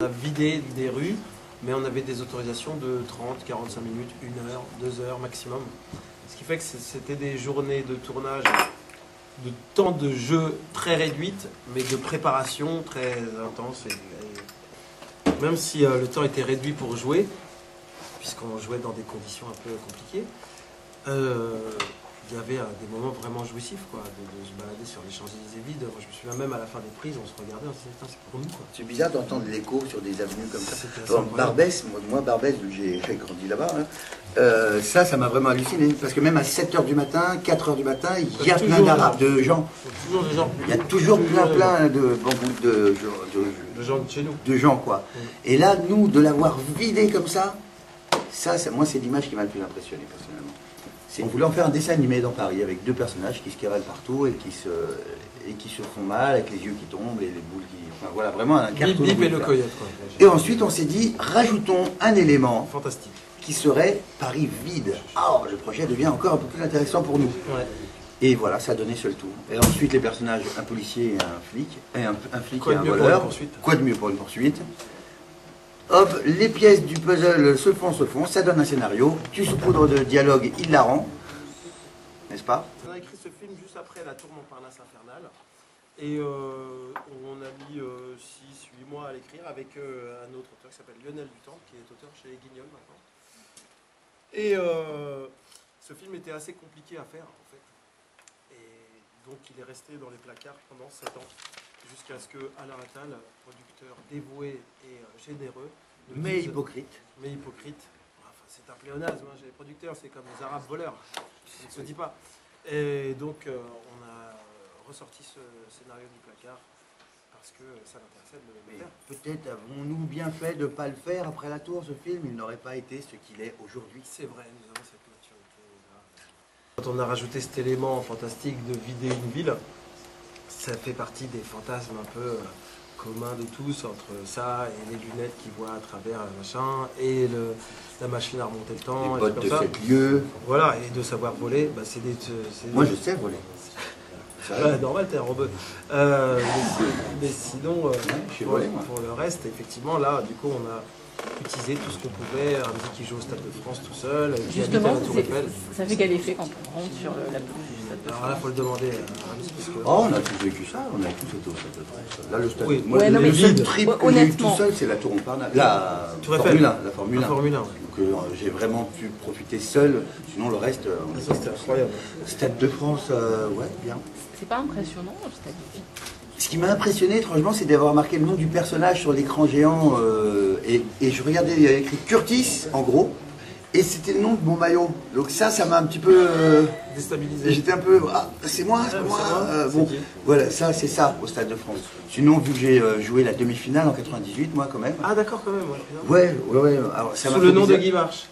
On a vidé des rues, mais on avait des autorisations de 30, 45 minutes, 1 heure, 2 heures maximum. Ce qui fait que c'était des journées de tournage, de temps de jeu très réduites, mais de préparation très intense. Et même si le temps était réduit pour jouer, puisqu'on jouait dans des conditions un peu compliquées, il y avait des moments vraiment jouissifs, quoi, de se balader sur les Champs-Élysées vides. Moi, je me souviens même à la fin des prises, on se regardait, on se disait, putain, c'est pour nous, quoi. C'est bizarre d'entendre l'écho sur des avenues comme ça. Barbès, moi Barbès, j'ai grandi là-bas, hein, ça m'a vraiment halluciné. Parce que même à 7 h du matin, 4 h du matin, il y a plein d'Arabes, de gens. Il y a toujours plein de gens de chez nous. De gens, quoi. Et là, nous, de l'avoir vidé comme ça, moi, c'est l'image qui m'a le plus impressionné, personnellement. On voulait en faire un dessin animé dans Paris avec deux personnages qui se cavalent partout et qui se font mal, avec les yeux qui tombent et les boules qui... Enfin voilà, vraiment un carton. Bip et le coyote, quoi. Et ensuite on s'est dit, rajoutons un élément fantastique qui serait Paris vide. Alors le projet devient encore un peu plus intéressant pour nous. Ouais. Et voilà, ça a donné ce tour. Et ensuite les personnages, un policier et un flic, un flic Quoi et un de mieux voleur. pour une poursuite. Quoi de mieux pour une poursuite? Hop, les pièces du puzzle se font, ça donne un scénario, tu saupoudres de dialogue hilarant, n'est-ce pas? On a écrit ce film juste après La Tour Montparnasse infernale, et on a mis 6-8 mois à l'écrire avec un autre auteur qui s'appelle Lionel Dutemps, qui est auteur chez Guignol maintenant. Et ce film était assez compliqué à faire, en fait. Et donc il est resté dans les placards pendant 7 ans. Jusqu'à ce que Alain Attal, producteur dévoué et généreux, Mais hypocrite. Enfin, c'est un pléonasme, hein. Les producteurs, c'est comme les Arabes voleurs, ça ne se dit pas. Et donc, on a ressorti ce scénario du placard parce que ça l'intéressait de le faire. Peut-être avons-nous bien fait de ne pas le faire après la tour, ce film, il n'aurait pas été ce qu'il est aujourd'hui. C'est vrai, nous avons cette maturité. Quand on a rajouté cet élément fantastique de vider une ville, ça fait partie des fantasmes un peu communs de tous, entre ça et les lunettes qui voient à travers le machin, et la machine à remonter le temps. Les bottes de 7 lieues. Voilà, et de savoir voler, bah, Moi je sais voler. Ouais, normal, t'es un robot. Mais sinon, pour le reste, effectivement, là, du coup, on a utiliser tout ce qu'on pouvait, un mec qui joue au Stade de France tout seul, qui habite à la Tour Eiffel. Ça fait quel effet quand on rentre sur la pelouse du Stade de France? Alors là, il faut le demander à Alice, parce que... Oh, on a tous vécu ça, on a tous été au Stade de France. Là, le stade, oui. moi, ouais, le seul vide. trip que j'ai eu tout seul, c'est la Tour Montparnasse. La Formule 1. La Formule 1. Donc j'ai vraiment pu profiter seul, sinon le reste... ça, c'était incroyable. Stade de France, ouais, bien. C'est pas impressionnant, le Stade de France? Ce qui m'a impressionné, franchement, c'est d'avoir marqué le nom du personnage sur l'écran géant. Et je regardais, il y avait écrit Curtis, en gros, et c'était le nom de mon maillot. Donc ça m'a un petit peu déstabilisé. J'étais un peu, ah, c'est moi. Bon, voilà, ça, c'est ça au Stade de France. Sinon, vu que j'ai joué la demi-finale en 98, moi, quand même. Ah, d'accord, quand même. Ouais. Ouais. Alors, ça sous le nom de Guy March.